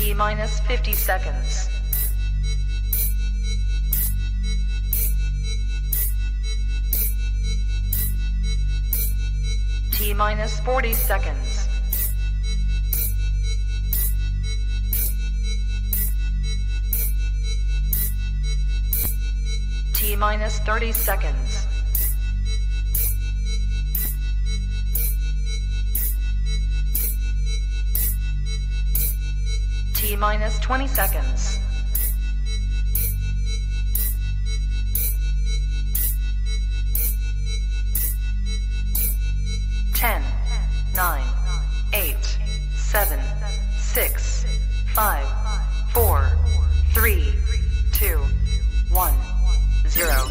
T minus 50 seconds. T minus 40 seconds. T minus 30 seconds. T minus 20 seconds. Ten, 9, 8, 7, 6, 5, 4, 3, 2, 1, 0.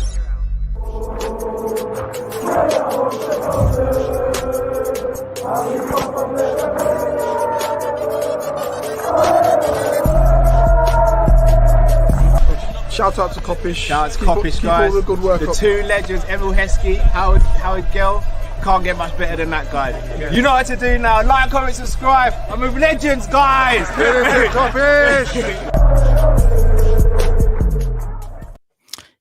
Shout out to Kopish. Shout out to Kopish, guys. Keep all the good work the up. two legends, Emil Heskey, Howard Gill. Can't get much better than that, guys. Yeah. You know what to do now. Like, comment, subscribe. I'm with legends, guys. Kopish.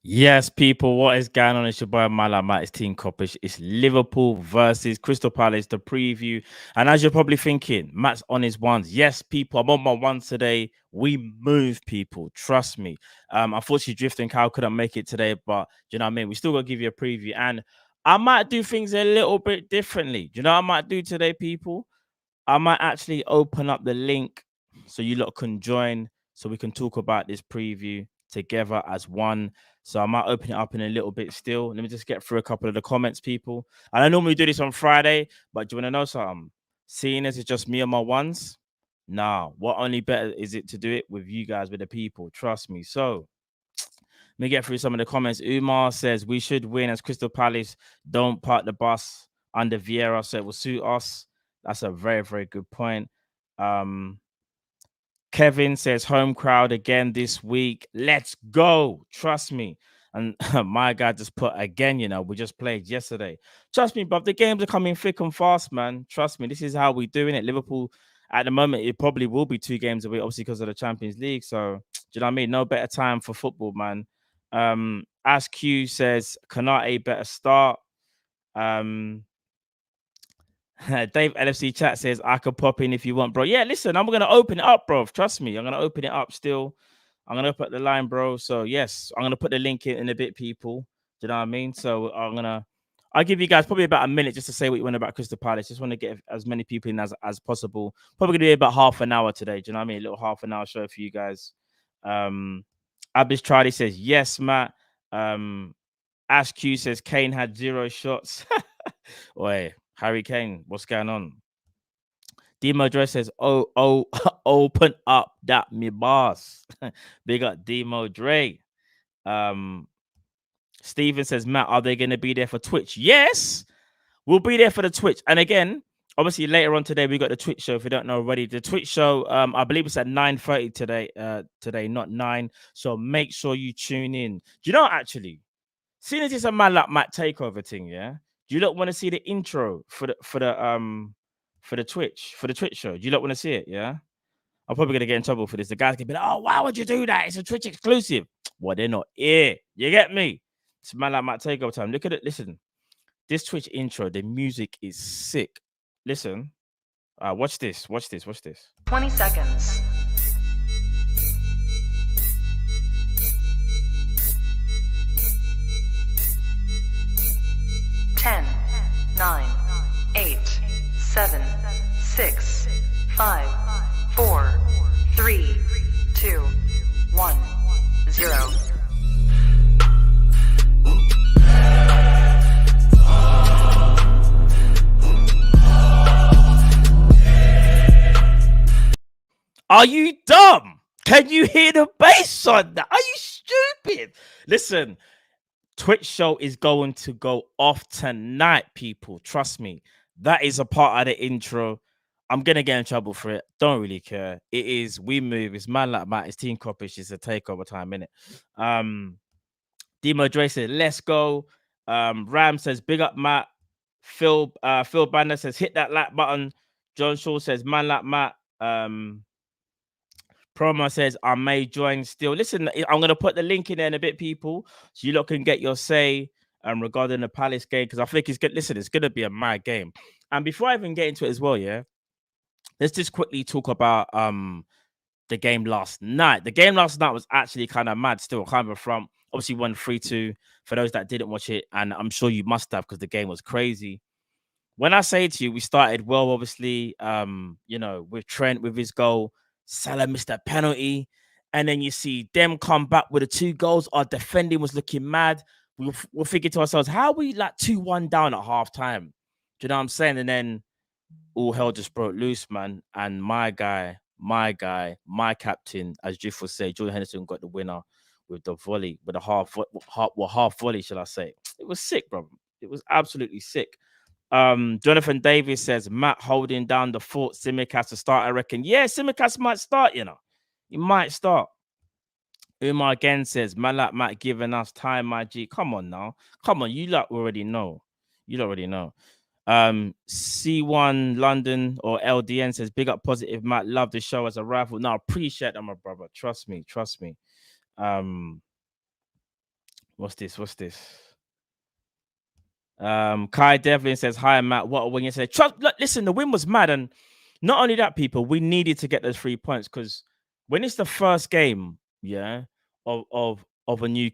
Yes, people, what is going on? It's your boy Matt. It's Team Kopish. It's Liverpool versus Crystal Palace, the preview. And as you're probably thinking, Matt's on his ones. Yes, people, I'm on my ones today. We move, people. Trust me. Unfortunately, Drift and Kyle couldn't make it today, but you know what I mean? We still got to give you a preview. And I might do things a little bit differently. Do you know what I might do today, people? I might actually open up the link so you lot can join so we can talk about this preview together as one. So I might open it up in a little bit still. Let me just get through a couple of the comments, people. And I normally do this on Friday, but do you want to know something? Seeing as it's just me and my ones, nah, what only better is it to do it with you guys, with the people? Trust me. So let me get through some of the comments. Umar says we should win as Crystal Palace don't park the bus under Vieira, so it will suit us. That's a very, very good point. Kevin says home crowd again this week. Let's go. Trust me. And my guy just put again, you know, we just played yesterday. Trust me, but the games are coming thick and fast, man. Trust me. This is how we're doing it. Liverpool, at the moment, it probably will be 2 games away, obviously, because of the Champions League. So, do you know what I mean? No better time for football, man. Ask Q says, Kanate better start. Dave LFC chat says I could pop in if you want, bro. Yeah, listen, I'm gonna open it up, bro. Trust me, I'm gonna open it up still. I'm gonna put the line, bro. So yes, I'm gonna put the link in a bit, people. Do you know what I mean? So I'll give you guys probably about a minute just to say what you want about Crystal Palace. Just want to get as many people in as possible. Probably gonna be about half an hour today. Do you know what I mean? A little half an hour show for you guys. Abish Charlie says yes, Matt. Ash Q says Kane had 0 shots. Oi. Harry Kane, what's going on? Demo Dre says, open up that me boss. Big up Demo Dre. Steven says, Matt, are they going to be there for Twitch? Yes, we'll be there for the Twitch. And again, obviously later on today, we got the Twitch show. If you don't know already, the Twitch show, I believe it's at 9:30 today, not 9. So make sure you tune in. Do you know, actually, seeing as it's a man like Matt takeover thing, yeah? Do you not want to see the intro for the Twitch show? Do you not want to see it? Yeah, I'm probably gonna get in trouble for this. The guys can be like, "Oh, why would you do that? It's a Twitch exclusive." Well, they're not here. You get me? It's a man like Matt takeover time. Look at it. Listen, this Twitch intro. The music is sick. Listen. Watch this. 20 seconds. Ten, 9, 8, 7, 6, 5, 4, 3, 2, 1, 0. Are you dumb? Can you hear the bass on that? Are you stupid? Listen. Twitch show is going to go off tonight, people. Trust me. That is a part of the intro. I'm going to get in trouble for it. Don't really care. It is. We move. It's man like Matt. It's Team Kopish. It's a takeover time, innit? Demo Dre says, let's go. Ram says, big up, Matt. Phil Banner says, hit that like button. John Shaw says, man like Matt. Promo says I may join still. Listen, I'm gonna put the link in there in a bit, people, so you lot can get your say regarding the Palace game, because I think it's good. Listen, it's gonna be a mad game. And before I even get into it as well, yeah, let's just quickly talk about the game last night. The game last night was actually kind of mad still, kind of a front. Obviously won 3-2 for those that didn't watch it, and I'm sure you must have, because the game was crazy. When I say to you, we started well, obviously, you know, with Trent with his goal, Salah missed that penalty, and then you see them come back with the 2 goals. Our defending was looking mad. We're thinking to ourselves, how are we like 2-1 down at half time? Do you know what I'm saying? And then all hell just broke loose, man. And my guy, my captain, as Jiff would say, Jordan Henderson got the winner with the volley, with a half volley, shall I say. It was sick, bro. It was absolutely sick. Jonathan Davis says Matt holding down the fort. Tsimikas to start, I reckon. Yeah, Tsimikas might start, you know. He might start. Umar again says Malak Matt giving us time, my G. Come on now. Come on, you lot already know. You already know. C1 London or LDN says big up positive Matt, love the show as a rival. No, appreciate that, my brother. Trust me. What's this? Kai Devlin says hi Matt, what a win yesterday. Listen, the win was mad, and not only that, people, we needed to get those 3 points, because when it's the first game, yeah, of a new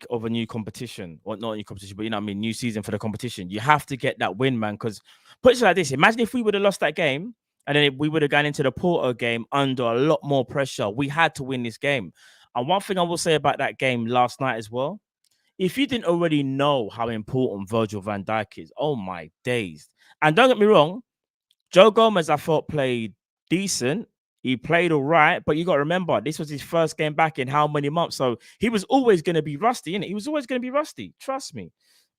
competition, or not a new competition, but you know what I mean, new season for the competition, you have to get that win, man. Because put it like this: imagine if we would have lost that game, and then we would have gone into the Porto game under a lot more pressure. We had to win this game. And one thing I will say about that game last night as well, if you didn't already know how important Virgil van Dijk is, oh my days. And don't get me wrong, Joe Gomez, I thought, played decent. He played all right, but you got to remember, this was his first game back in how many months? So he was always going to be rusty, innit? He was always going to be rusty. Trust me.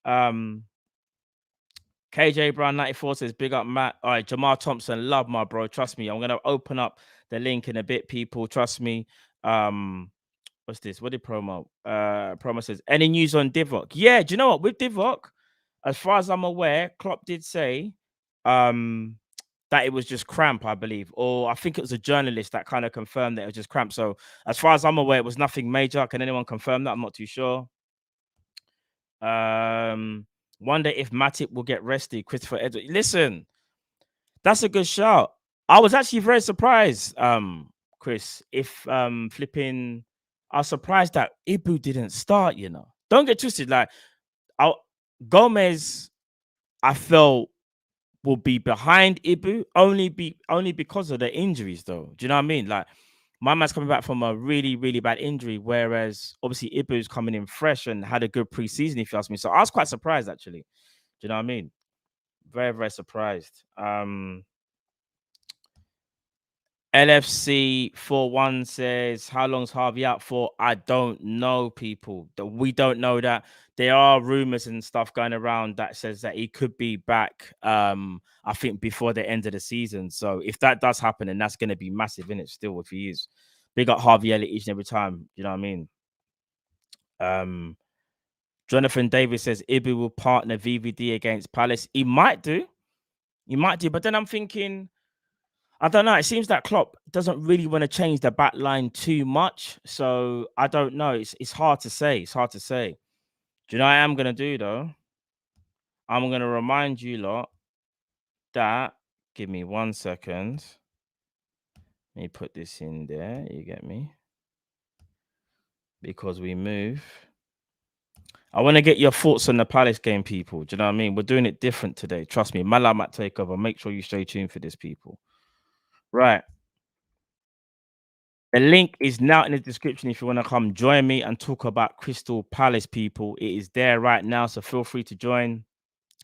KJ Brown 94 says, big up, Matt. All right, Jamal Thompson, love my bro. Trust me. I'm going to open up the link in a bit, people. Trust me. What's this? What did Promo? Promo says, any news on Divock? Yeah, do you know what? With Divock, as far as I'm aware, Klopp did say that it was just cramp, I believe. Or I think it was a journalist that kind of confirmed that it was just cramp. So as far as I'm aware, it was nothing major. Can anyone confirm that? I'm not too sure. Wonder if Matip will get rested. Christopher Edwards. Listen, that's a good shout. I was actually very surprised, Chris, if flipping... I was surprised that Ibu didn't start, you know. Don't get twisted. Like, Gomez, I felt, will be behind Ibu only because of the injuries, though. Do you know what I mean? Like, my man's coming back from a really, really bad injury, whereas obviously Ibu's coming in fresh and had a good preseason, if you ask me. So I was quite surprised, actually. Do you know what I mean? Very, very surprised. LFC 41 says, how long's Harvey out for? I don't know, people. We don't know that. There are rumors and stuff going around that says that he could be back, I think, before the end of the season. So if that does happen, then that's going to be massive, innit? Still, if he is. Big up Harvey Elliott each and every time. You know what I mean? Jonathan Davis says, Ibu will partner VVD against Palace. He might do. But then I'm thinking, I don't know. It seems that Klopp doesn't really want to change the back line too much. So I don't know. It's hard to say. Do you know what I am going to do, though? I'm going to remind you lot that... Give me 1 second. Let me put this in there. You get me? Because we move. I want to get your thoughts on the Palace game, people. Do you know what I mean? We're doing it different today. Trust me. Malam at takeover. Make sure you stay tuned for this, people. Right. The link is now in the description if you want to come join me and talk about Crystal Palace, people. It is there right now, so feel free to join.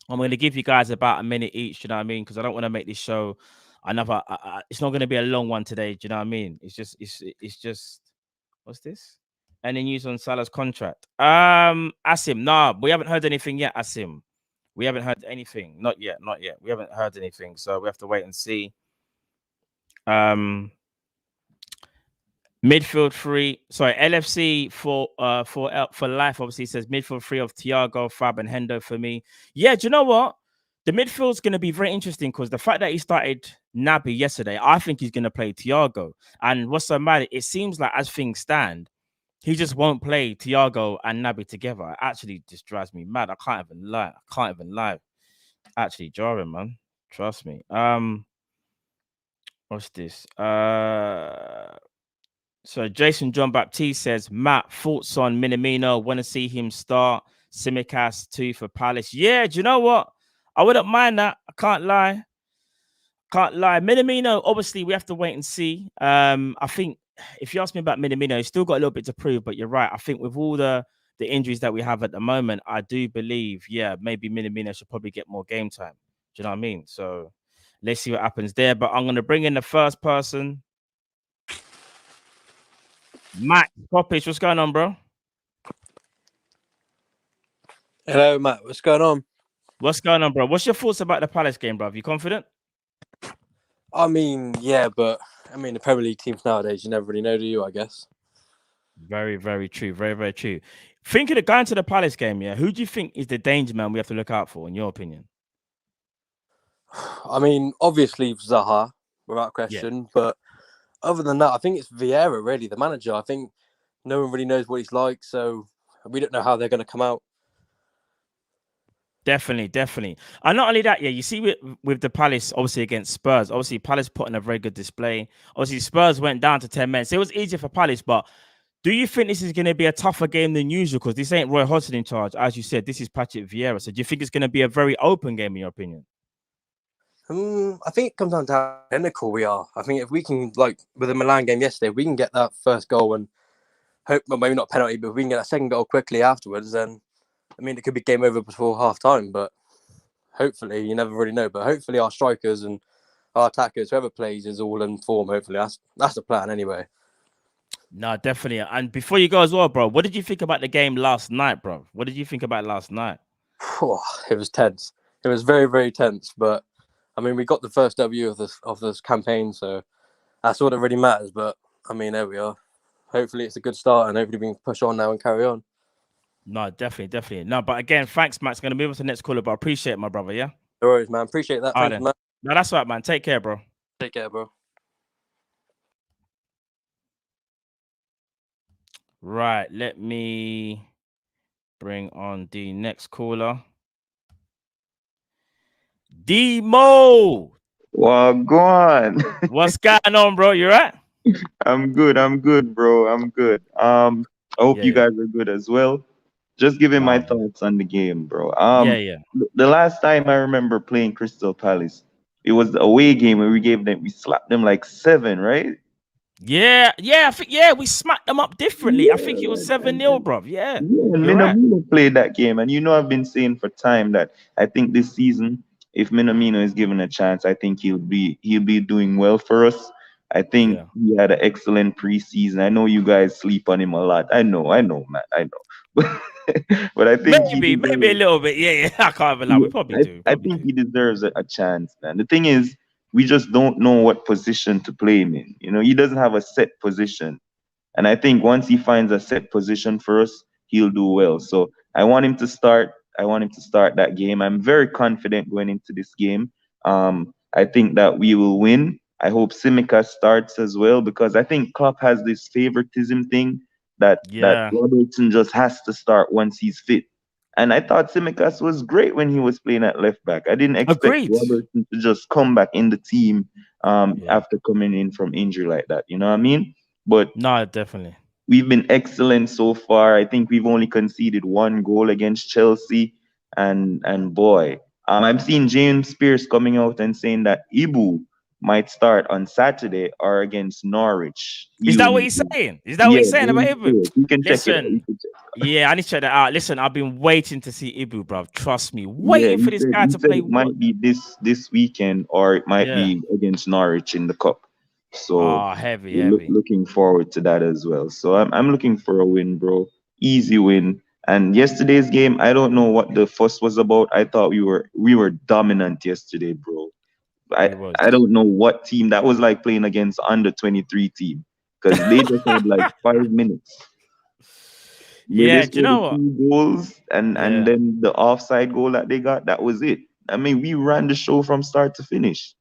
I'm going to give you guys about a minute each, you know what I mean? Because I don't want to make this show another... it's not going to be a long one today, do you know what I mean? It's just... What's this? Any news on Salah's contract? Asim, nah, we haven't heard anything yet, Asim. We haven't heard anything. Not yet. We haven't heard anything, so we have to wait and see. Midfield 3, sorry, LFC for life obviously says midfield 3 of Thiago, Fab, and Hendo for me. Yeah, do you know what? the midfield's going to be very interesting because the fact that he started Naby yesterday, I think he's going to play Thiago. And what's so mad, it seems like as things stand, he just won't play Thiago and Naby together. It actually just drives me mad. I can't even lie. Actually jarring, man. Trust me. What's this? So Jason John Baptiste says, Matt, thoughts on Minamino? Want to see him start. Simicast 2 for Palace. Yeah, do you know what? I wouldn't mind that. I can't lie. Minamino, obviously, we have to wait and see. I think if you ask me about Minamino, he's still got a little bit to prove, but you're right. I think with all the injuries that we have at the moment, I do believe, yeah, maybe Minamino should probably get more game time. Do you know what I mean? So let's see what happens there. But I'm going to bring in the first person. Matt Kop-Ish, what's going on, bro? Hello, Matt. What's going on? What's going on, bro? What's your thoughts about the Palace game, bro? You confident? I mean, yeah, but I mean, the Premier League teams nowadays, you never really know, do you? I guess. Very, very true. Very, very true. Thinking of going to the Palace game, yeah, who do you think is the danger man we have to look out for, in your opinion? I mean, obviously Zaha, without question. But other than that, I think it's Vieira, really, the manager. I think no one really knows what he's like, so we don't know how they're going to come out. Definitely. And not only that, yeah, you see with the Palace, obviously against Spurs, obviously Palace put in a very good display. Obviously Spurs went down to 10 men, so it was easier for Palace. But do you think this is going to be a tougher game than usual? Because this ain't Roy Hodgson in charge. As you said, this is Patrick Vieira. So do you think it's going to be a very open game, in your opinion? I think it comes down to how identical we are. I think if we can, like with the Milan game yesterday, we can get that first goal and hope, well, maybe not penalty, but if we can get that second goal quickly afterwards, then I mean, it could be game over before half time, but hopefully, you never really know. But hopefully, our strikers and our attackers, whoever plays, is all in form. Hopefully, that's the plan anyway. No, definitely. And before you go as well, bro, what did you think about the game last night, bro? What did you think about last night? It was tense. It was very, very tense. But I mean, we got the first W of this campaign, so that's all that really matters. But I mean, there we are. Hopefully, it's a good start, and hopefully, we can push on now and carry on. No, definitely. No, but again, thanks, Max. Going to move on to the next caller, but I appreciate it, my brother, yeah? No worries, man. Appreciate that. Thanks, man. No, that's right, man. Take care, bro. Take care, bro. Right, let me bring on the next caller. Demo! Well, go on. What's going on, bro? You right? I'm good, bro. I'm good. I hope you guys are good as well. Just giving my thoughts on the game, bro. The last time I remember playing Crystal Palace, it was the away game where we slapped them like 7, right? Yeah, I think we smacked them up differently. I think it was 7-0, bro. Yeah. And Minamino played that game, and I've been saying for time that I think this season, if Minamino is given a chance, I think he'll be doing well for us. I think he had an excellent preseason. I know you guys sleep on him a lot. I know, man. I know. But I think maybe a little bit. Yeah. I can't even lie. We probably do. I think he deserves a chance, man. The thing is, we just don't know what position to play him in. He doesn't have a set position. And I think once he finds a set position for us, he'll do well. So I want him to start. That game. I'm very confident going into this game. I think that we will win. I hope Simica starts as well, because I think Klopp has this favoritism thing that Robertson just has to start once he's fit. And I thought Simicas was great when he was playing at left back. I didn't expect Robertson to just come back in the team after coming in from injury like that. You know what I mean? But no, definitely. We've been excellent so far. I think we've only conceded 1 goal against Chelsea. And boy, I'm seeing James Spears coming out and saying that Ibu might start on Saturday or against Norwich. Is that what he's saying? Is that what he's saying about Ibu? You can check it. Yeah, I need to check that out. Listen, I've been waiting to see Ibu, bro. Trust me, waiting for this guy to play. It might be this weekend, or it might be against Norwich in the cup. So heavy. Looking forward to that as well. So I'm looking for a win, bro. Easy win. And yesterday's game, I don't know what the fuss was about. I thought we were dominant yesterday, bro. I don't know what team that was like playing against under 23 team, because they just had like 5 minutes. Yeah, do you know what? 2 goals and then the offside goal that they got, that was it. I mean, we ran the show from start to finish.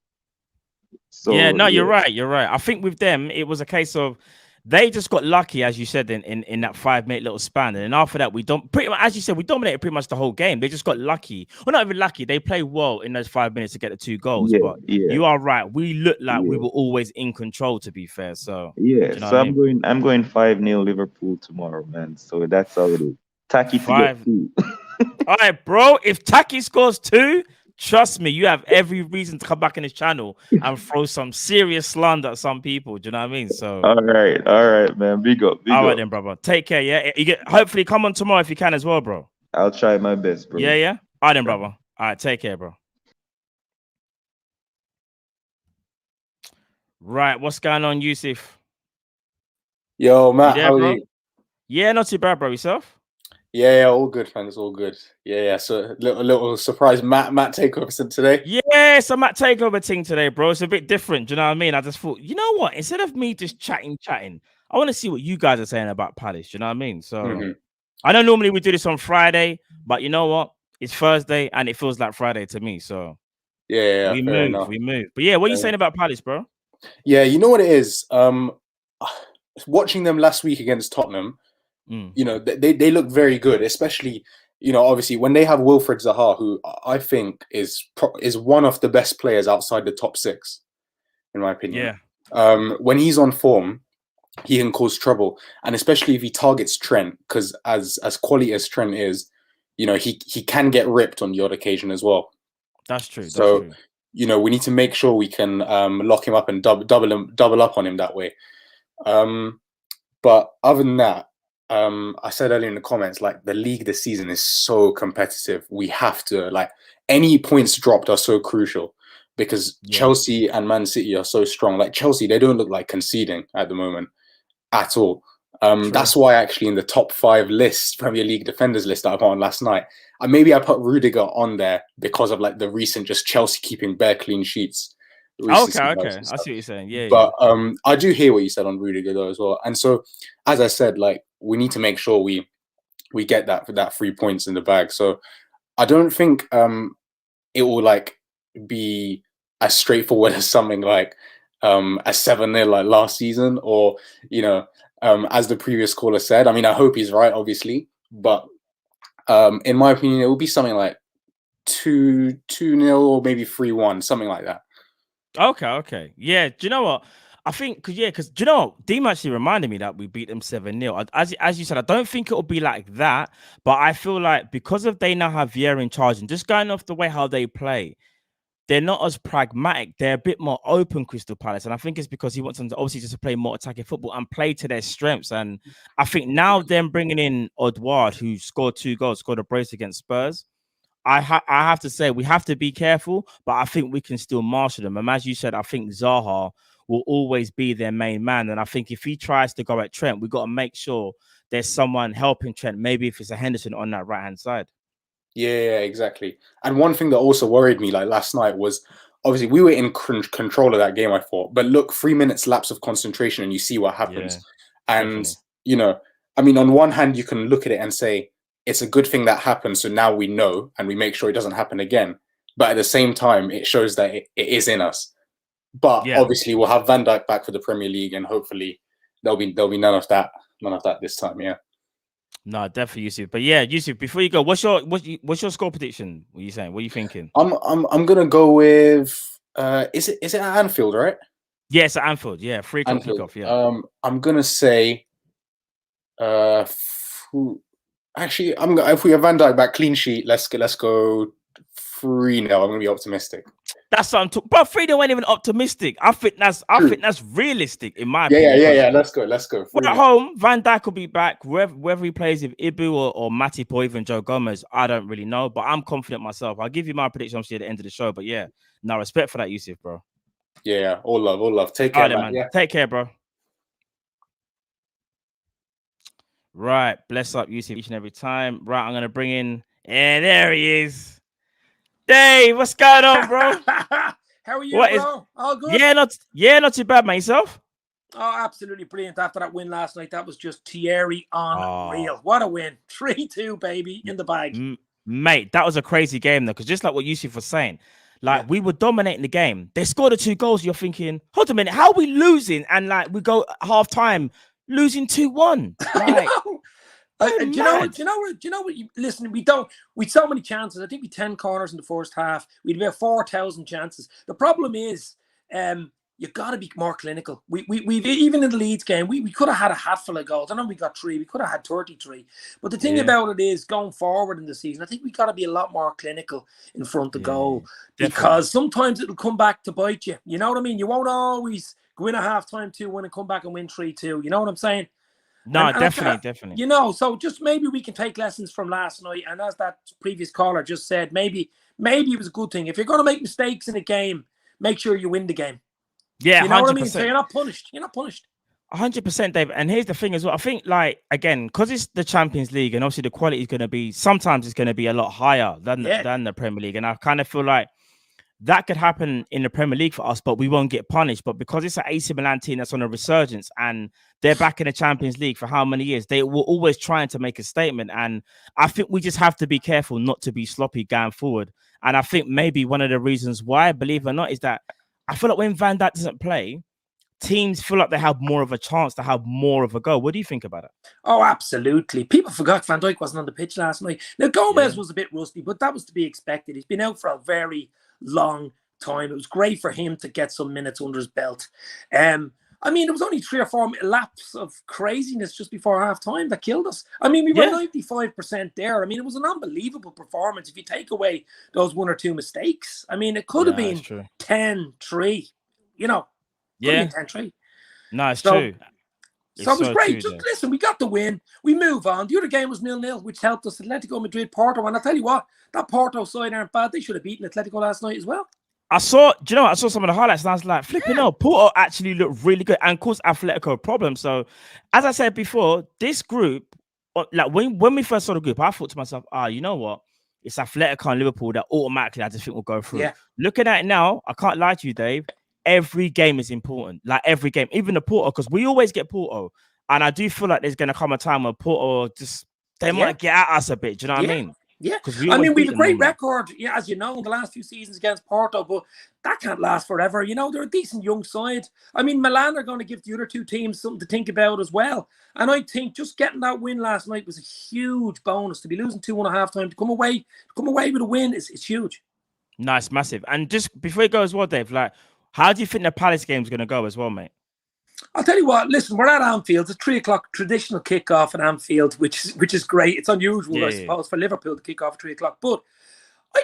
So yeah, no, you're right. You're right. I think with them, it was a case of they just got lucky, as you said, in that 5-minute little span. And then after that, we don't pretty much, as you said, we dominated pretty much the whole game. They just got lucky. Well, not even lucky. They played well in those 5 minutes to get the 2 goals. Yeah, But yeah. you are right. We looked like we Yeah. were always in control, to be fair. So Yeah, do you know so what I mean? I'm going 5-0 Liverpool tomorrow, man. So that's how it is. Tacky to Five. get 2. All right, bro. If Taki scores 2, trust me, you have every reason to come back in this channel and throw some serious slander at some people. Do you know what I mean? So All right, man. Big up, big all right up. then, brother. Take care. Yeah, you get. Hopefully, come on tomorrow if you can as well, bro. I'll try my best, bro. Yeah, yeah. All right then, brother. All right, take care, bro. Right, what's going on, Yusuf? Yo, Matt, there, how are bro? you? Yeah, not too bad, bro. Yourself? Yeah, all good, thanks, all good. Yeah. So a little surprise, Matt takeover today. Yeah, so Matt takeover thing today, bro. It's a bit different. Do you know what I mean? I just thought, you know what? Instead of me just chatting, I want to see what you guys are saying about Palace. Do you know what I mean? So I know normally we do this on Friday, but you know what? It's Thursday and it feels like Friday to me. So Yeah, we fair move, enough. we move. But yeah, what are you saying about Palace, bro? Yeah, you know what it is. Watching them last week against Tottenham, you know, they look very good, especially, you know, obviously when they have Wilfred Zaha, who I think is one of the best players outside the top 6, in my opinion. Yeah. When he's on form, he can cause trouble, and especially if he targets Trent, because as quality as Trent is, you know, he can get ripped on the odd occasion as well. That's true. So, that's true. You know, we need to make sure we can lock him up and double up on him that way. But other than that, I said earlier in the comments, like, the league this season is so competitive. We have to, like, any points dropped are so crucial, because Chelsea and Man City are so strong. Like Chelsea, they don't look like conceding at the moment at all. That's why actually in the top 5 list, Premier League defenders list that I put on last night, maybe I put Rudiger on there because of like the recent just Chelsea keeping bare clean sheets. Okay. I see what you're saying. Yeah. But I do hear what you said on Rudiger though as well. And so, as I said, like, we need to make sure we get that 3 points in the bag. So I don't think it will like be as straightforward as something like a 7-0 like last season, or, you know, as the previous caller said. I mean, I hope he's right, obviously, but in my opinion, it will be something like 2-0 or maybe 3-1, something like that. Okay. Yeah. Do you know what? I think because do you know what? Deem actually reminded me that we beat them 7-0. As you said, I don't think it'll be like that, but I feel like because of they now have Vieira in charge and just going off the way how they play, they're not as pragmatic. They're a bit more open, Crystal Palace. And I think it's because he wants them to obviously just play more attacking football and play to their strengths. And I think now them bringing in Odward, who scored 2 goals, scored a brace against Spurs, I have to say we have to be careful, but I think we can still marshal them. And as you said, I think Zaha will always be their main man. And I think if he tries to go at Trent, we've got to make sure there's someone helping Trent. Maybe if it's a Henderson on that right-hand side. Yeah, exactly. And one thing that also worried me like last night was, obviously we were in control of that game, I thought, but look, 3 minutes lapse of concentration and you see what happens. And definitely. You know, I mean, on one hand, you can look at it and say, it's a good thing that happened, so now we know and we make sure it doesn't happen again. But at the same time, it shows that it is in us. But obviously we'll have Van Dijk back for the Premier League, and hopefully there'll be none of that this time, yeah. No, definitely, Yusuf. But yeah, Yusuf, before you go, what's your score prediction? What are you saying? What are you thinking? I'm gonna go with is it at Anfield, right? Yes, at Anfield. Yeah, 3 o'clock kickoff. Yeah. I'm gonna say actually if we have Van Dijk back, clean sheet, let's go 3-0. I'm gonna be optimistic. That's what I'm talking. But 3-0 ain't even optimistic. I think that's realistic in my opinion. Yeah. Let's go. We're at home. Van Dijk will be back. Whether he plays with Ibu or Matip or even Joe Gomez, I don't really know. But I'm confident myself. I'll give you my prediction obviously at the end of the show. But yeah, no respect for that, Yusuf, bro. Yeah. All love. Take care, man. Yeah. Take care, bro. Right, bless up Yusuf each and every time. Right, I'm gonna bring in, and there he is. Dave, what's going on, bro? How are you, bro? All good? Not too bad, man. Yourself? Oh, absolutely brilliant. After that win last night, that was just Thierry unreal. What a win. 3-2, baby, in the bag. Mate, that was a crazy game though, because just like what Yusuf was saying, like we were dominating the game. They scored the 2 goals. You're thinking, hold a minute, how are we losing? And like we go half time losing 2-1. Like, do you know what? Listen, we so many chances. I think we 10 corners in the first half. We had about 4,000 chances. The problem is, you got to be more clinical. We've even in the Leeds game, we could have had a hatful of goals. I know we got 3. We could have had 33. But the thing about it is, going forward in the season, I think we got to be a lot more clinical in front of goal, because sometimes it'll come back to bite you. You know what I mean? You won't always go in a half-time 2-1 and come back and win 3-2. You know what I'm saying? No, definitely. You know, so just maybe we can take lessons from last night. And as that previous caller just said, maybe it was a good thing. If you're going to make mistakes in a game, make sure you win the game. Yeah, you know 100%. what I mean? So you're not punished. 100%, Dave. And here's the thing as well. I think, like, again, because it's the Champions League, and obviously the quality is going to be, sometimes it's going to be a lot higher than the Premier League. And I kind of feel like that could happen in the Premier League for us, but we won't get punished. But because it's an AC Milan team that's on a resurgence and they're back in the Champions League for how many years, they were always trying to make a statement. And I think we just have to be careful not to be sloppy going forward. And I think maybe one of the reasons why, believe it or not, is that I feel like when Van Dijk doesn't play, teams feel like they have more of a chance to have more of a go. What do you think about it? Oh, absolutely. People forgot Van Dijk wasn't on the pitch last night. Now, Gomez was a bit rusty, but that was to be expected. He's been out for a very long time. It was great for him to get some minutes under his belt. I mean, it was only 3 or 4 laps of craziness just before half time that killed us. I mean, we were 95% there. I mean, it was an unbelievable performance. If you take away those 1 or 2 mistakes, I mean, it could have been 10-3, you know. Yeah. 10-3. No, it's true. So it was great. Just listen, we got the win. We move on. The other game was 0-0, which helped us. Atletico Madrid, Porto. And I'll tell you what, that Porto side aren't bad. They should have beaten Atletico last night as well. I saw some of the highlights and I was like, flipping out. Porto actually looked really good and caused Atletico a problem. So, as I said before, this group, like when we first saw the group, I thought to myself, you know what? It's Atletico and Liverpool that automatically I just think will go through. Yeah. Looking at it now, I can't lie to you, Dave. Every game is important. Like every game, even the Porto, because we always get Porto. And I do feel like there's going to come a time where Porto they might get at us a bit. Do you know what I mean? Yeah, I mean, we have a great record, as you know, in the last few seasons against Porto, but that can't last forever. You know, they're a decent young side. I mean, Milan are going to give the other 2 teams something to think about as well. And I think just getting that win last night was a huge bonus. To be losing 2-1 at halftime, to come away with a win is huge. Nice, massive. And just before you go as well, Dave, like, how do you think the Palace game is going to go as well, mate? I'll tell you what, listen, we're at Anfield. It's a 3 o'clock traditional kickoff at Anfield, which is great. It's unusual, I suppose, for Liverpool to kick off at 3 o'clock. But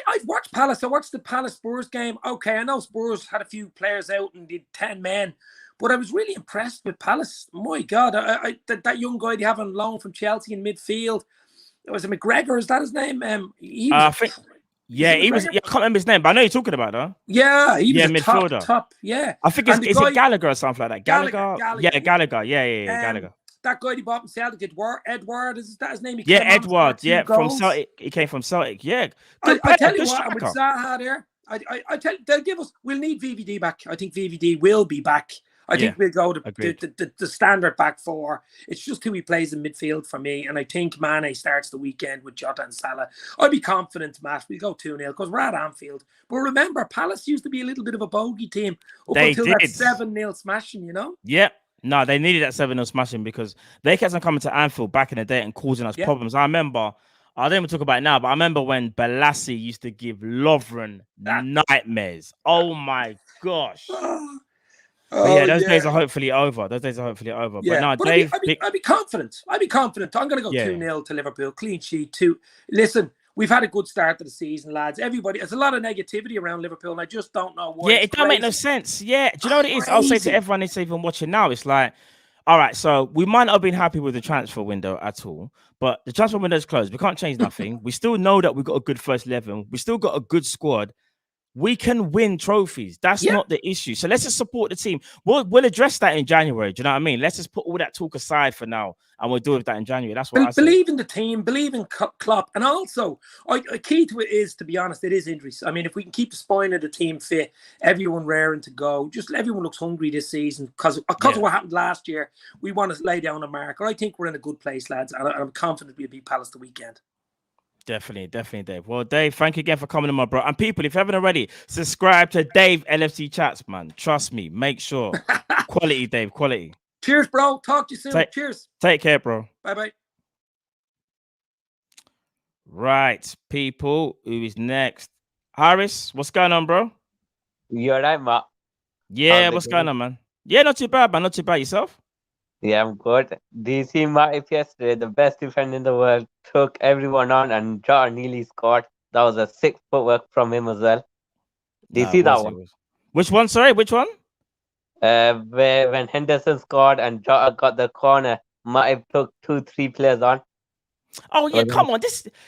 I've watched Palace. I watched the Palace Spurs game. Okay, I know Spurs had a few players out and did 10 men, but I was really impressed with Palace. My God, that young guy they have on loan from Chelsea in midfield. It was a McGregor, is that his name? I can't remember his name, but I know you're talking about though. Yeah, he was a midfielder. Top. Yeah, I think it's Gallagher or something like that. Gallagher. Yeah, Gallagher. Yeah, Gallagher. That guy he bought from Celtic, Edward, is that his name? Edward. Yeah, from Celtic. He came from Celtic. Yeah. I tell you what, with Zaha there, I tell they'll give us. We'll need VVD back. I think VVD will be back. I think we'll go to the standard back 4. It's just who he plays in midfield for me. And I think Mane starts the weekend with Jota and Salah. I'd be confident, Matt. We'll go 2-0 because we're at Anfield. But remember, Palace used to be a little bit of a bogey team until that 7-0 smashing, you know? Yeah. No, they needed that 7-0 smashing because they kept on coming to Anfield back in the day and causing us problems. I remember, I don't even talk about it now, but I remember when Balassi used to give Lovren nightmares. Oh my gosh. Those days are hopefully over. But no, Dave, I'd be confident. I'm going to go 2-0 to Liverpool. Clean sheet 2. Listen, we've had a good start to the season, lads. There's a lot of negativity around Liverpool, and I just don't know why. Yeah, it don't make no sense. Yeah, do you know what it is? I'll say to everyone that's even watching now, it's like, all right, so we might not have been happy with the transfer window at all, but the transfer window is closed. We can't change nothing. We still know that we've got a good first 11. We still got a good squad. We can win trophies. That's not the issue. So let's just support the team. We'll address that in January. Do you know what I mean? Let's just put all that talk aside for now, and we'll deal with that in January. That's what I believe in the team, believe in Klopp, and also a key to it is, to be honest, it is injuries. I mean, if we can keep the spine of the team fit, everyone raring to go, just everyone looks hungry this season because of what happened last year. We want to lay down a marker. I think we're in a good place, lads, and I'm confident we'll beat Palace the weekend. Definitely, Dave. Well, Dave, thank you again for coming on, my bro. And people, if you haven't already, subscribe to Dave LFC Chats, man. Trust me, make sure. Quality, Dave, quality. Cheers, bro. Talk to you soon. Cheers. Take care, bro. Bye-bye. Right, people, who is next? Harris, what's going on, bro? You're right, Matt. Yeah, what's going on, man? Yeah, not too bad, man. Not too bad. Yourself? Yeah, I'm good. Do you see Matt yesterday? The best defender in the world took everyone on and Jota nearly scored. That was a sick footwork from him as well. Do you see that one? Which one? Sorry, which one? Where when Henderson scored and Jota got the corner, Matt took 2-3 players on. Oh yeah, come on.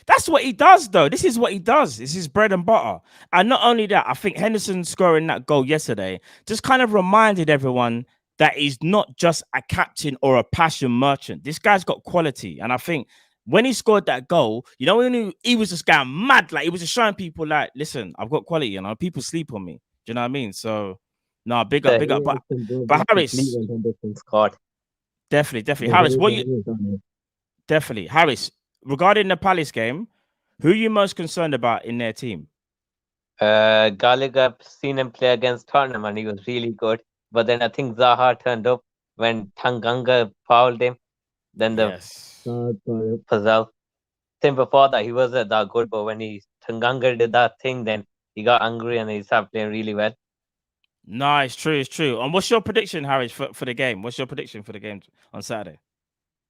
That's what he does, though. This is what he does. This is bread and butter. And not only that, I think Henderson scoring that goal yesterday just kind of reminded everyone that he's not just a captain or a passion merchant. This guy's got quality. And I think when he scored that goal, you know, when he was just going mad, like he was just showing people, like, listen, I've got quality, you know, people sleep on me. Do you know what I mean? So no, big up. But Harris, definitely. Harris, definitely. Harris, regarding the Palace game, who are you most concerned about in their team? Gallagher, seen him play against Tottenham and he was really good. But then I think Zaha turned up when Tanganga fouled him. Then the Pazal. Same before that, he wasn't that good. But when Tanganga did that thing, then he got angry and he started playing really well. No, it's true. And what's your prediction, Harris, for the game? What's your prediction for the game on Saturday?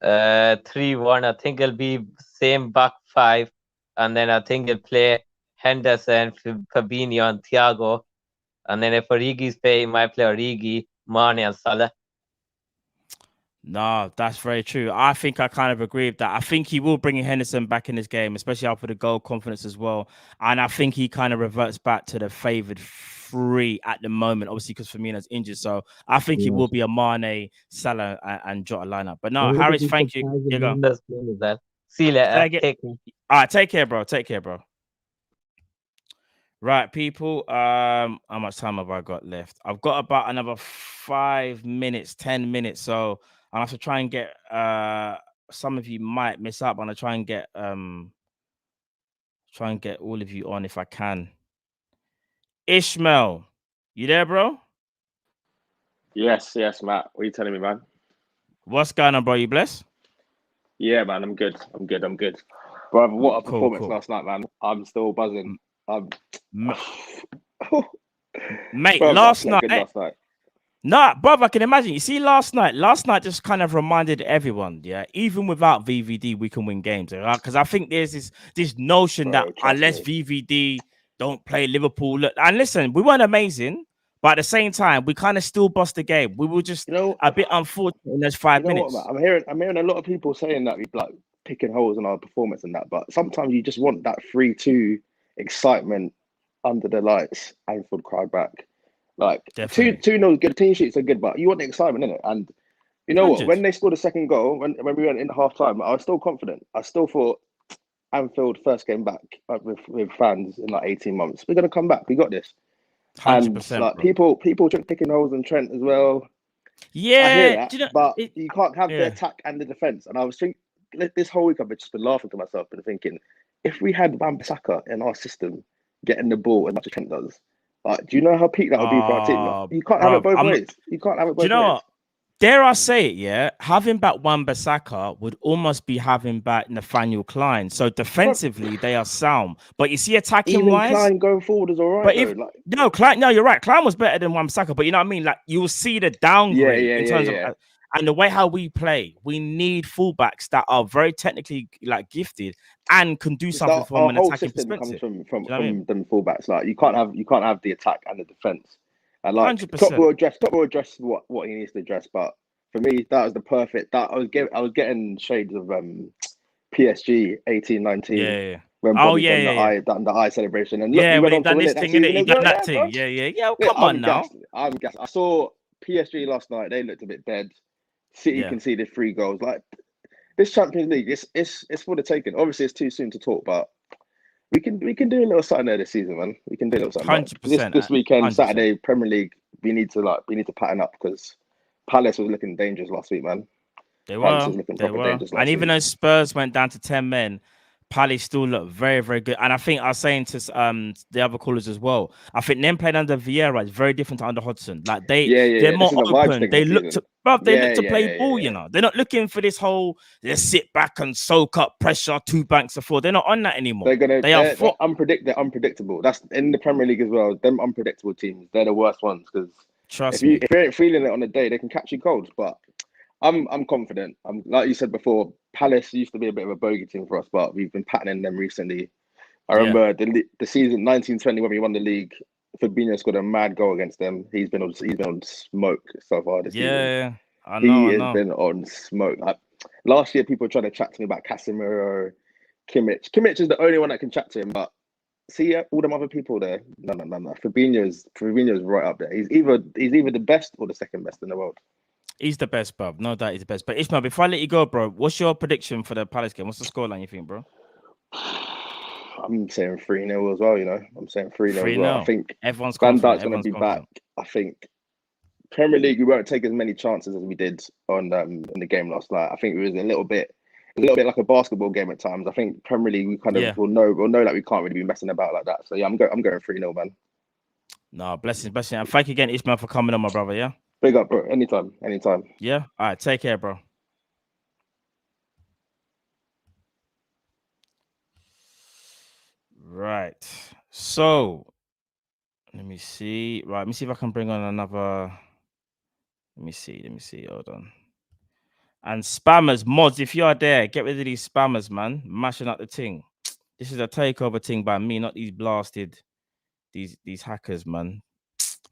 3-1. I think it'll be same back five. And then I think he'll play Henderson, Fabinho and Thiago. And then if Origi's playing, he might play Origi, Mane and Salah. No, that's very true. I think I kind of agree with that. I think he will bring Henderson back in this game, especially after the goal confidence as well. And I think he kind of reverts back to the favoured three at the moment, obviously because Firmino's injured. So I think he will be a Mane, Salah and Jota lineup. But no, Harris, thank you. You go. See you later. All right, take care, bro. Right, people. How much time have I got left? I've got about another 5 minutes, 10 minutes. So I have to try and get. Some of you might miss out, but I'm gonna try and get all of you on if I can. Ishmael, you there, bro? Yes, Matt. What are you telling me, man? What's going on, bro? You blessed? Yeah, man. I'm good. Bro, what a performance last night, man. I'm still buzzing. Mate, last night. Nah, brother, I can imagine. You see, last night just kind of reminded everyone, yeah, even without VVD, we can win games. Because I think there's this notion that unless VVD don't play Liverpool, and listen, we weren't amazing, but at the same time, we kind of still bust the game. We were just a bit unfortunate in those 5 minutes. What, I'm hearing a lot of people saying that we like picking holes in our performance and that, but sometimes you just want that 3-2 excitement under the lights. Anfield crowd back. Like 2-0 good, team sheets are good, but you want the excitement in it. And you know what? When they scored the second goal, when we went in half time, I was still confident. I still thought Anfield first game back with fans in like 18 months. We're gonna come back. We got this. 100%. And like people picking holes in Trent as well. Yeah, I hear that, but you can't have the attack and the defense. And I was thinking this whole week I've just been laughing to myself and thinking, if we had Wan-Bissaka in our system getting the ball as much as Trent does, do you know how peak that would be for our team? You can't have it both ways. You can't have it both ways. Do you know what? Dare I say it, yeah? Having back Wan-Bissaka would almost be having back Nathaniel Klein. So defensively, they are sound. But you see, attacking wise, Klein going forward is all right. But Klein, no, you're right. Klein was better than Wan-Bissaka. But you know what I mean? Like you will see the downgrade in terms of and the way how we play. We need fullbacks that are very technically like gifted and can do something from an attacking perspective. Comes from them fullbacks. Like you can't have the attack and the defense. And like 100%. Top will address what he needs to address. But for me, that was the perfect. That I was getting shades of PSG 18-19. Yeah. When Bobby done the eye celebration and when he done this thing, he done that thing. Yeah. Come on now. I'm gassed. I saw PSG last night. They looked a bit dead. City conceded 3 goals. Like this Champions League, it's for the taking. Obviously, it's too soon to talk, but we can do a little something there this season, man. We can do a little something. 100%. This weekend, 100%. Saturday, Premier League. We need to pattern up because Palace was looking dangerous last week, man. They were. And even though Spurs went down to 10 men, Palace still look very, very good. And I think I was saying to the other callers as well, I think them playing under Vieira is very different to under Hodgson. Like they're more open. They look to play ball, you know. They're not looking for this whole let's sit back and soak up pressure, 2 banks of 4. They're not on that anymore. They're unpredictable. That's in the Premier League as well. Them unpredictable teams, they're the worst ones because if you ain't feeling it on the day, they can catch you cold. But I'm confident. I'm like you said before, Palace used to be a bit of a bogey team for us, but we've been patterning them recently. I remember the season 1920 when we won the league. Fabinho scored a mad goal against them. He's been on smoke so far this season. I know. He has been on smoke. Like, last year, people were trying to chat to me about Casemiro, Kimmich. Kimmich is the only one that can chat to him, but see all them other people there. No. Fabinho's right up there. He's either the best or the second best in the world. He's the best, bro. No doubt he's the best. But Ishmael, before I let you go, bro, what's your prediction for the Palace game? What's the scoreline you think, bro? I'm saying 3-0 as well, you know. I'm saying 3-0 as well. I think everyone's Van Dijk's going to be back. I think Premier League, we won't take as many chances as we did on in the game last night. I think it was a little bit like a basketball game at times. I think Premier League, we kind of will know that we can't really be messing about like that. So yeah, I'm going 3-0, man. No, blessings. And thank you again, Ishmael, for coming on, my brother. Yeah. Big up, bro. Anytime. Yeah. All right. Take care, bro. Right. So let me see. Right. Let me see if I can bring on another. Let me see. Hold on. And spammers, mods, if you are there, get rid of these spammers, man. Mashing up the thing. This is a takeover thing by me, not these blasted, these hackers, man.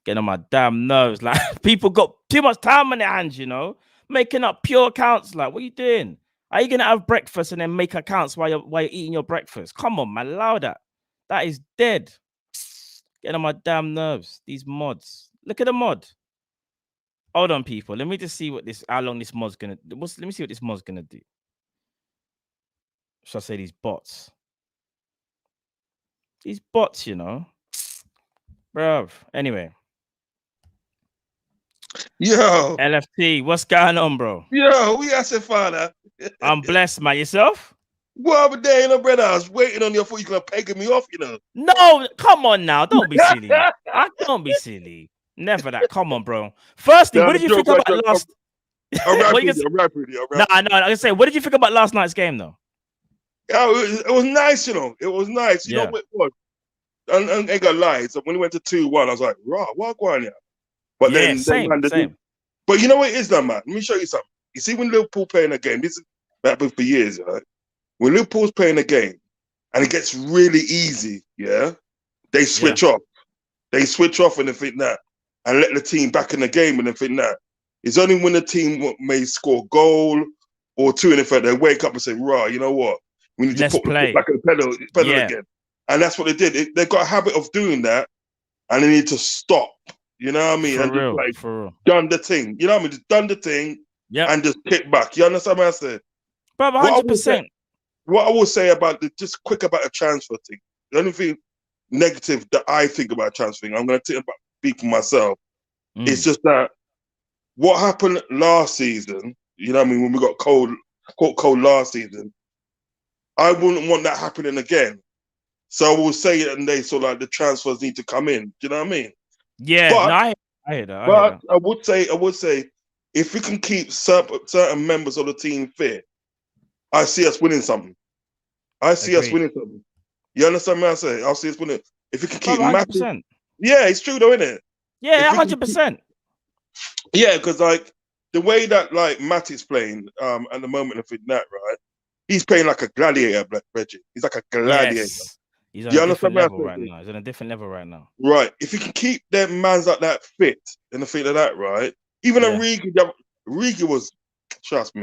Getting on my damn nerves. Like, people got too much time on their hands, you know? Making up pure accounts. Like, what are you doing? Are you gonna have breakfast and then make accounts while you're eating your breakfast? Come on, man, allow that. That is dead. Getting on my damn nerves. These mods. Look at the mod. Hold on, people. Let me just see how long this mod's gonna do. Let me see what this mod's gonna do. Should I say these bots? These bots, you know. Bruv. Anyway. Yo. LFT, what's going on, bro? Yo, we are father. I'm blessed, man. Yourself? Well, I'm there, you know, brother. I was waiting on you. I thought you were pegging me off, you know. No, come on now. Don't be silly. Don't be silly. Never that. Come on, bro. Firstly, what did you think about last? I'm rapping you. No, I can say, what did you think about last night's game, though? Yeah, it was nice, you know. It was nice. You know what it was? And I got lied. So when we went to 2-1, I was like, "Raw, what going on?" But then same. But you know what it is, though, man. Let me show you something. You see, when Liverpool playing a game, this has happened for years, right? When Liverpool's playing a game and it gets really easy, they switch off. They switch off and they think that, and let the team back in the game and they think that. It's only when the team may score a goal or two in the fact they wake up and say, "Raw, you know what? We need to put back in the pedal again." And that's what they did. They got a habit of doing that, and they need to stop. You know what I mean? Done the thing. You know what I mean? Just done the thing and just kick back. You understand what I said? But 100%. What I will say about just quick about a transfer thing. The only thing negative that I think about a transfer thing, I'm going to think about people myself. It's just that what happened last season, you know what I mean, when we got caught cold last season, I wouldn't want that happening again. So I will say it, and they sort of like the transfers need to come in. Do you know what I mean? Yeah, but, I hear that. I would say, if we can keep certain members of the team fit, I see us winning something. You understand what I say? I'll see us winning. If we can keep 100%. Yeah, it's true though, isn't it? Yeah, 100%. Yeah, because like the way that like Matty's playing at the moment, I think that right, he's playing like a gladiator, Reggie. He's like a gladiator. Yes. He's on a different level right now. He's on a different level right now. Right. If you can keep them mans like that fit and the thing like that, right? Even Origi was, trust me,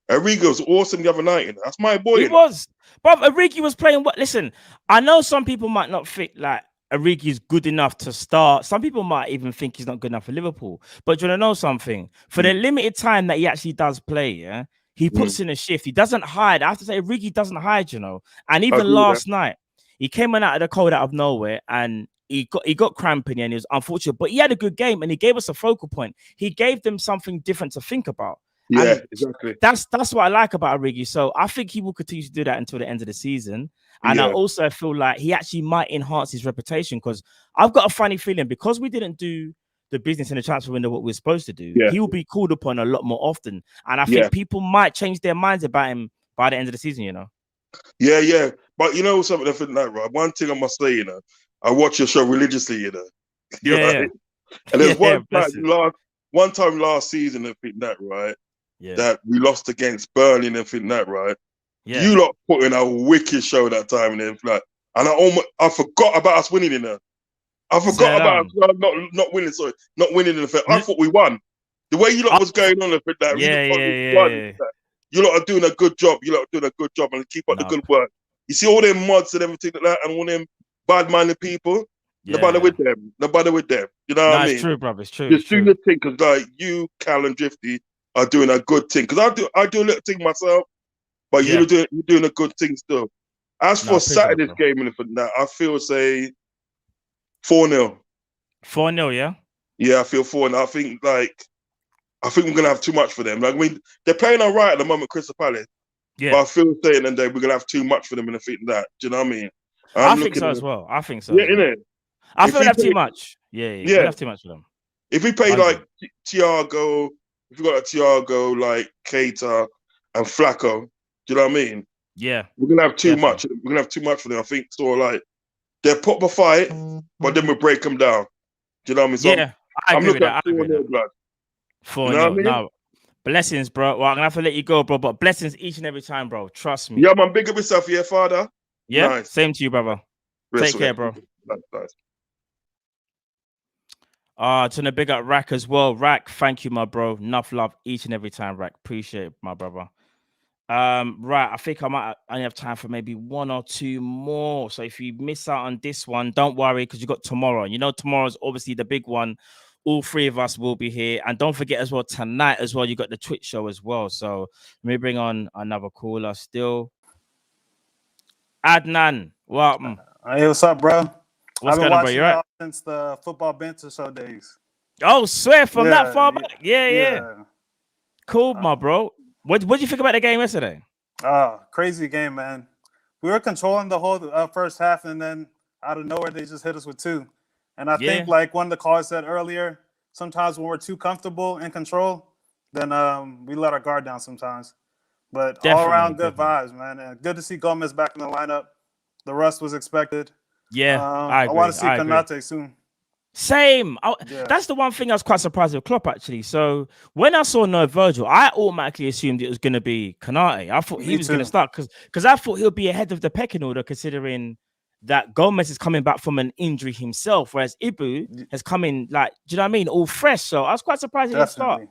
Origi was awesome the other night. You know? That's my boy. He was. But Origi was playing what? Listen, I know some people might not think like Origi is good enough to start. Some people might even think he's not good enough for Liverpool. But do you want to know something? For the limited time that he actually does play, he puts in a shift. He doesn't hide. I have to say, Origi doesn't hide, you know. And even last night, he came in out of the cold out of nowhere and he got cramping and he was unfortunate, but he had a good game and he gave us a focal point. He gave them something different to think about. Yeah, And exactly. That's what I like about Origi. So I think he will continue to do that until the end of the season. And I also feel like he actually might enhance his reputation, because I've got a funny feeling, because we didn't do the business in the transfer window what we're supposed to do, he will be called upon a lot more often. And I think people might change their minds about him by the end of the season, you know. Yeah. But you know something, I think that, right? One thing I must say, you know, I watch your show religiously, you know. And there's one time last season, I think that, right? That we lost against Burnley, and I think that, right? You lot put in a wicked show that time, and then like, and I forgot about us winning in there. I forgot about us not winning. Sorry, not winning in the fair. I thought we won. The way you lot was going on, I think that you lot are doing a good job. You lot are doing a good job, and keep up the good work. You see all them mods and everything like that, and all them bad-minded people. Nobody with them. Nobody with them. You know what I mean? It's true, brother. It's true. Just do your thing, because like you, Cal and Drifty, are doing a good thing. Because I do a little thing myself, but you're doing a good thing still. As for Saturday's game, and for that, I feel say 4-0. 4-0, yeah. Yeah, I feel 4-0. I think we're gonna have too much for them. Like, I mean, they're playing all right at the moment, Crystal Palace. Yeah. But I feel saying that we're gonna have too much for them, and I think that. Do you know what I mean? I think so as well. I think so. Yeah, innit? I feel we have too much. Yeah. We have too much for them. If we play like Thiago, if we got a Thiago, like Keita and Flacco, do you know what I mean? Yeah. We're gonna have too much. We're gonna have too much for them. I think so. Like, they'll put up a fight, but then we'll break them down. Do you know what I mean? So I agree with that. I agree with that. 4-0. You know what I mean? No. Blessings, bro. Well, I'm gonna have to let you go, bro. But blessings each and every time, bro. Trust me. Yeah, man. Big up yourself, yeah, father. Yeah. Nice. Same to you, brother. Take care, bro. Nice. To the big up Rack as well. Rack, thank you, my bro. Enough love each and every time, Rack. Appreciate it, my brother. Right, I think I might only have time for maybe one or two more. So if you miss out on this one, don't worry, because you got tomorrow. You know, tomorrow's obviously the big one. All three of us will be here. And don't forget as well, tonight as well, you got the Twitch show as well. So let me bring on another caller still. Adnan, welcome. Hey, what's up, bro? What's I've been going on, bro? watching You right? since the football banter show days. Oh, swear from that far back? Yeah. Cool, my bro. What do you think about the game yesterday? Crazy game, man. We were controlling the whole first half, and then out of nowhere, they just hit us with two. And I think, like one of the callers said earlier, sometimes when we're too comfortable in control, then we let our guard down sometimes. But all around good vibes, man. And good to see Gomez back in the lineup. The rust was expected. Yeah, I want to see Konate soon. Same. That's the one thing I was quite surprised with Klopp, actually. So when I saw no Virgil, I automatically assumed it was going to be Konate. I thought he was going to start because I thought he'll be ahead of the pecking order, considering that Gomez is coming back from an injury himself, whereas Ibu has come in, like, do you know what I mean, all fresh. So I was quite surprised he didn't start. Do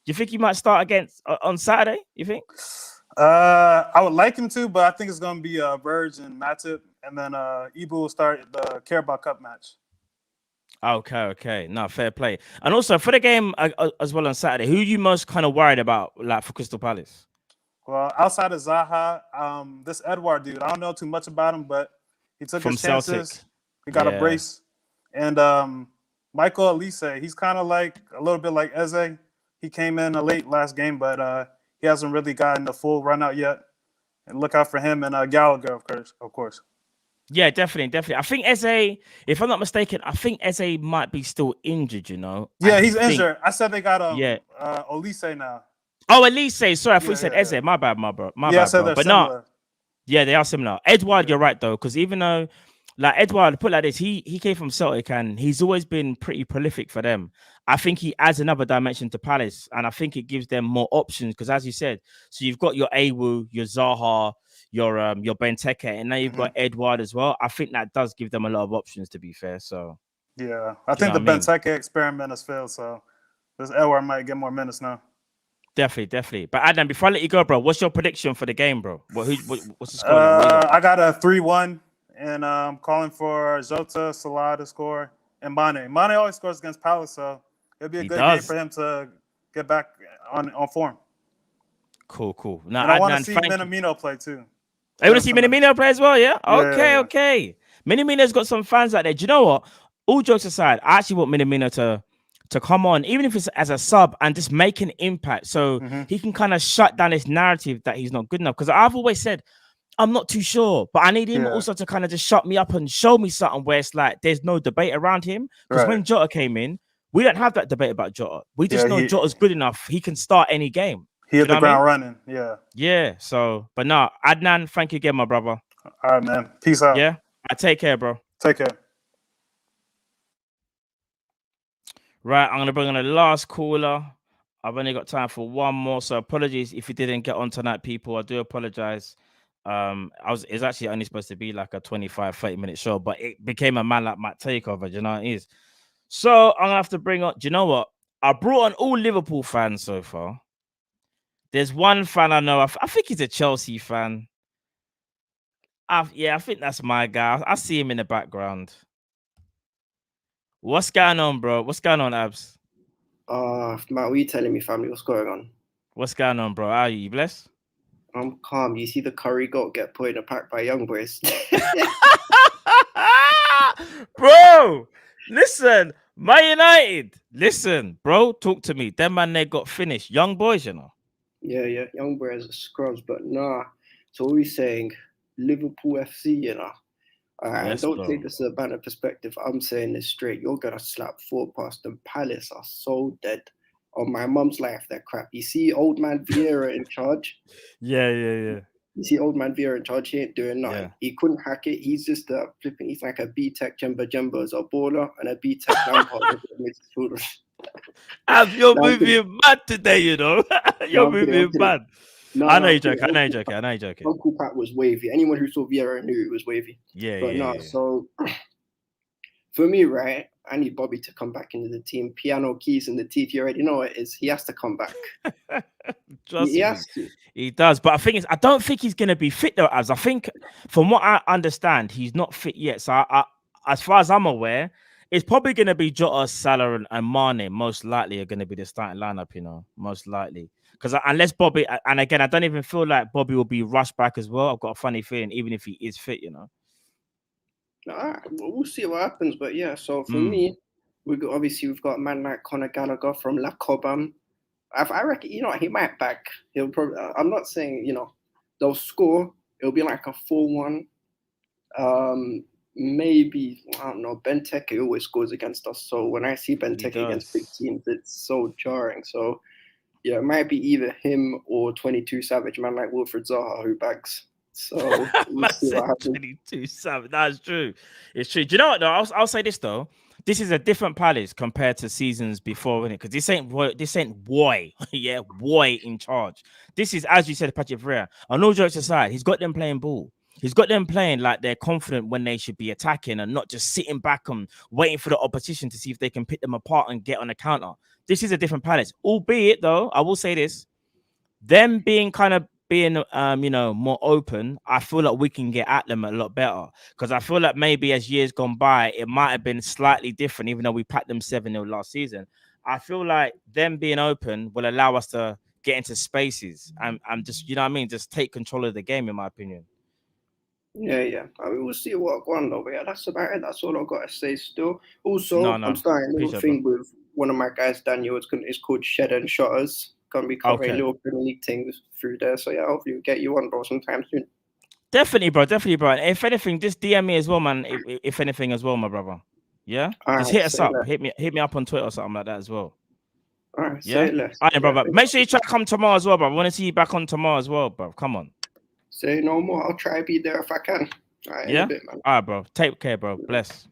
you think he might start against on Saturday? You think? I would like him to, but I think it's going to be Verge and Matip, and then Ibu will start the Carabao Cup match. Okay. No, fair play. And also for the game as well on Saturday, who are you most kind of worried about, like, for Crystal Palace? Well, outside of Zaha, this Edouard dude, I don't know too much about him, but he took his chances. Celtic. He got a brace. And Michael Elise, he's kind of like a little bit like Eze. He came in late last game, but he hasn't really gotten the full run out yet. And look out for him and Gallagher, of course. Yeah, definitely. I think Eze, if I'm not mistaken, I think Eze might be still injured, you know. Yeah, he's injured. I said they got Elise now. Oh, Elise. Sorry, I thought you said Eze. My bad, bro. I said they're similar. No. Yeah, they are similar. Edouard, you're right, though, because even though, like, Edouard, put it like this, he came from Celtic and he's always been pretty prolific for them. I think he adds another dimension to Palace, and I think it gives them more options because, as you said, so you've got your Awu, your Zaha, your Benteke, and now you've got Edouard as well. I think that does give them a lot of options, to be fair. So yeah, I think the Benteke experiment has failed, so this Edouard might get more minutes now. Definitely. But Adam, before I let you go, bro, what's your prediction for the game, bro? What's the score? I got a 3-1, and I'm calling for Jota, Salah to score, and Mane. Mane always scores against Palace, so it'll be a good game for him to get back on form. Cool. Now, and I want to see Minamino play too. I want to see Minamino play as well, yeah? Okay. Minamino's got some fans out there. Do you know what? All jokes aside, I actually want Minamino to come on, even if it's as a sub, and just make an impact, so he can kind of shut down this narrative that he's not good enough. Because I've always said I'm not too sure, but I need him also to kind of just shut me up and show me something where it's like there's no debate around him. Because when Jota came in, we don't have that debate about Jota. We just know Jota's good enough. He can start any game. He hit the ground running. Yeah. Yeah. So, but no, Adnan, thank you again, my brother. All right, man. Peace out. Yeah. I take care, bro. Take care. Right, I'm gonna bring on the last caller. I've only got time for one more, so apologies if you didn't get on tonight, people. I do apologize. It's actually only supposed to be like a 25-30-minute show, but it became a man like Matt takeover. Do you know what it is? So I'm gonna have to bring on. Do you know what? I brought on all Liverpool fans so far. There's one fan I know. I think he's a Chelsea fan. I think that's my guy. I see him in the background. What's going on, bro? What's going on, Abs? Matt, what are you telling me, family? What's going on? What's going on, bro? How are you? You blessed? I'm calm. You see the curry goat get put in a pack by young boys. Bro, listen, Man United. Listen, bro, talk to me. Them man, they got finished. Young boys, you know. Yeah, young boys are scrubs, but nah. So what are we saying? Liverpool FC, you know. Don't take this as a banner perspective. I'm saying this straight. You're gonna slap 4 past them. Palace are so dead. On my mum's life, they're crap. You see old man Vieira in charge? Yeah. You see old man Vieira in charge, he ain't doing nothing. Yeah. He couldn't hack it. He's just flipping. He's like a B-Tech Jemba as a baller and a B-Tech Lampard. You're moving mad today, you know. You're moving mad. No, I know you're joking. I know you're joking. Uncle Pat was wavy. Anyone who saw Vieira knew it was wavy. Yeah. So for me, right, I need Bobby to come back into the team. Piano keys in the teeth. You already know what it is. He has to come back. He has to. He does. But the thing is, I don't think he's going to be fit though, As I think, from what I understand, he's not fit yet. So as far as I'm aware, it's probably going to be Jota, Salah, and Mane most likely are going to be the starting lineup, you know, most likely. Because unless Bobby, and again, I don't even feel like Bobby will be rushed back as well. I've got a funny feeling, even if he is fit, you know. We'll see what happens. But yeah, so for me, we've got a man like Conor Gallagher from La Cobham. I reckon, you know, he might back. He'll probably. I'm not saying, you know, they'll score. It'll be like a 4-1. Maybe, I don't know. Benteke always scores against us. So when I see Benteke against big teams, it's so jarring. So yeah, it might be either him or 22 Savage, man like Wilfred Zaha, who bags. So we'll see what happens. 22 Savage. That's true. It's true. Do you know what, though? I'll say this, though. This is a different Palace compared to seasons before, isn't it? Because this ain't Woy. Yeah, Woy in charge. This is, as you said, Patrick Vieira. And all jokes aside, he's got them playing ball. He's got them playing like they're confident when they should be attacking and not just sitting back and waiting for the opposition to see if they can pick them apart and get on a counter. This is a different Palace. Albeit, though, I will say this, them being more open, I feel like we can get at them a lot better. Because I feel like maybe as years gone by, it might have been slightly different, even though we packed them 7-0 last season. I feel like them being open will allow us to get into spaces and just, you know what I mean, just take control of the game, in my opinion. Yeah. I mean, we'll see what going on over here. That's about it. That's all I've got to say still. Also, I'm starting a little thing with one of my guys, Daniel. It's called Shed and Shutters. Gonna be covering little Premier League things through there. So yeah, hopefully we'll get you on, bro, sometime soon. Definitely, bro. And if anything, just DM me as well, man. If anything as well, my brother. Yeah? Just hit us up. Hit me up on Twitter or something like that as well. All right, yeah? All right, brother. Make sure you try to come tomorrow as well, bro. I want to see you back on tomorrow as well, bro. Come on. Say no more. I'll try to be there if I can. All right, yeah? In a bit, man. All right, bro. Take care, bro. Bless.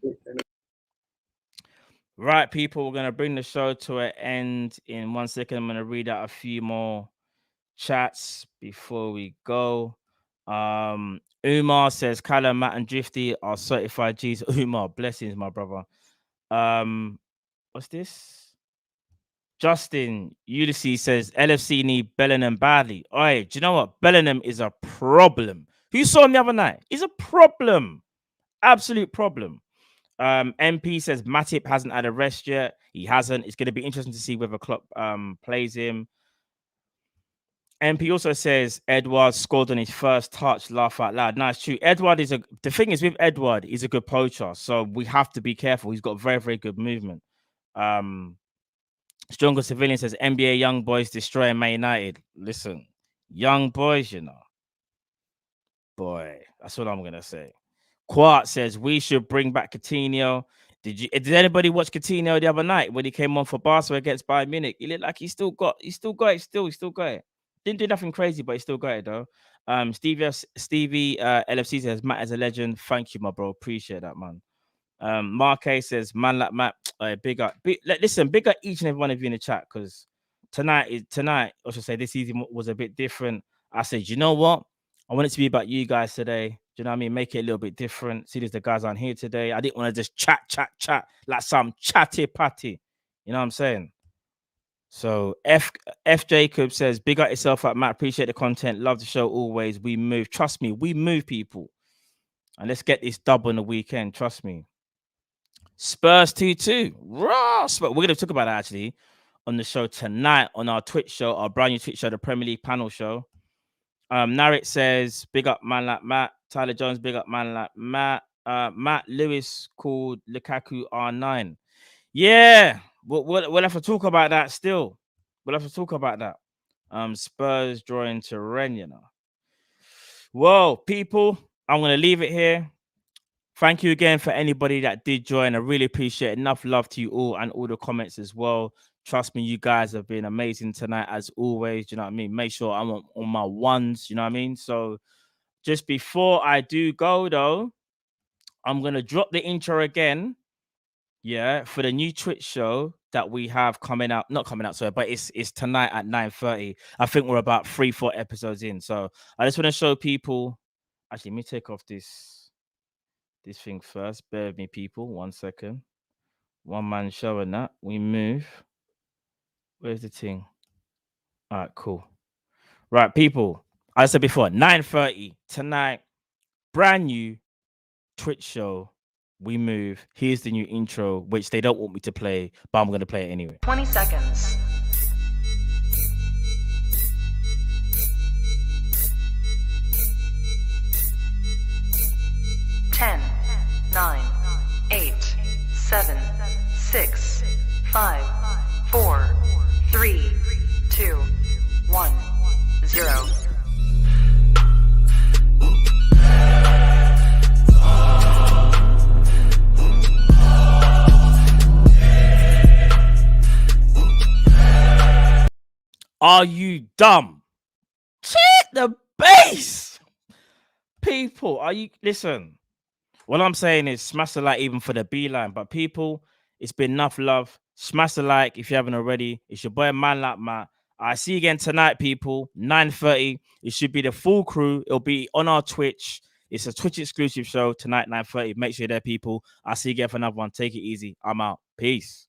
Right, people, we're going to bring the show to an end in 1 second. I'm going to read out a few more chats before we go. Umar says, Callum, Matt, and Drifty are certified G's. Umar, blessings, my brother. What's this? Justin Ulysses says, LFC need Bellingham badly. Oi, do you know what? Bellingham is a problem. Who saw him the other night? He's a problem. Absolute problem. MP says Matip hasn't had a rest yet. He hasn't. It's going to be interesting to see whether Klopp plays him. MP also says Edward scored on his first touch. Laugh out loud. No, it's true. Edward is the thing is with Edward, he's a good poacher, so we have to be careful. He's got very, very good movement. Stronger Civilian says NBA young boys destroying Man United. Listen, young boys, you know. Boy, that's what I'm gonna say. Quart says we should bring back Coutinho. Did anybody watch Coutinho the other night when he came on for Barca against Bayern Munich? He looked like he still got it. He still got it. Didn't do nothing crazy, but he still got it though. Stevie LFC says Matt is a legend. Thank you, my bro. Appreciate that, man. Mark A says, man like Matt, big up. Listen, big up each and every one of you in the chat, because tonight, I should say this season was a bit different. I said, you know what? I want it to be about you guys today. Do you know what I mean? Make it a little bit different. See, there's the guys on here today. I didn't want to just chat like some chatty patty. You know what I'm saying? So F Jacob says, big up yourself up, Matt. Appreciate the content. Love the show always. We move. Trust me, we move, people. And let's get this dub on the weekend. Trust me. Spurs 2-2. Raw. We're going to talk about that actually on the show tonight on our Twitch show, our brand new Twitch show, the Premier League panel show. Narrit says, big up man like Matt. Tyler Jones, big up man like Matt. Matt Lewis called Lukaku R9. Yeah, we'll have to talk about that still. We'll have to talk about that. Spurs drawing to Rennes, you know. Whoa, people, I'm going to leave it here. Thank you again for anybody that did join. I really appreciate it. Enough love to you all and all the comments as well. Trust me, you guys have been amazing tonight as always. You know what I mean? Make sure I'm on my ones. You know what I mean? So just before I do go, though, I'm going to drop the intro again. Yeah, for the new Twitch show that we have coming out. Not coming out, sorry, but it's tonight at 9:30. I think we're about 3-4 episodes in. So I just want to show people. Actually, let me take off this thing first. Bear with me, people. 1 second. One man showing that. We move. Where's the thing? All right, cool. Right, people. As I said before, 9:30 tonight. Brand new Twitch show. We move. Here's the new intro, which they don't want me to play, but I'm going to play it anyway. 20 seconds. Ten, 9, 8, 7, 6, 5, 4, 3, 2, 1, 0. Are you dumb? Check the base. People, are you... Listen, what I'm saying is smash the like even for the B-line. But people, it's been enough love. Smash the like if you haven't already. It's your boy, man like Matt. I see you again tonight, people. 9:30. It should be the full crew. It'll be on our Twitch. It's a Twitch exclusive show tonight, 9:30. Make sure you're there, people. I'll see you again for another one. Take it easy. I'm out. Peace.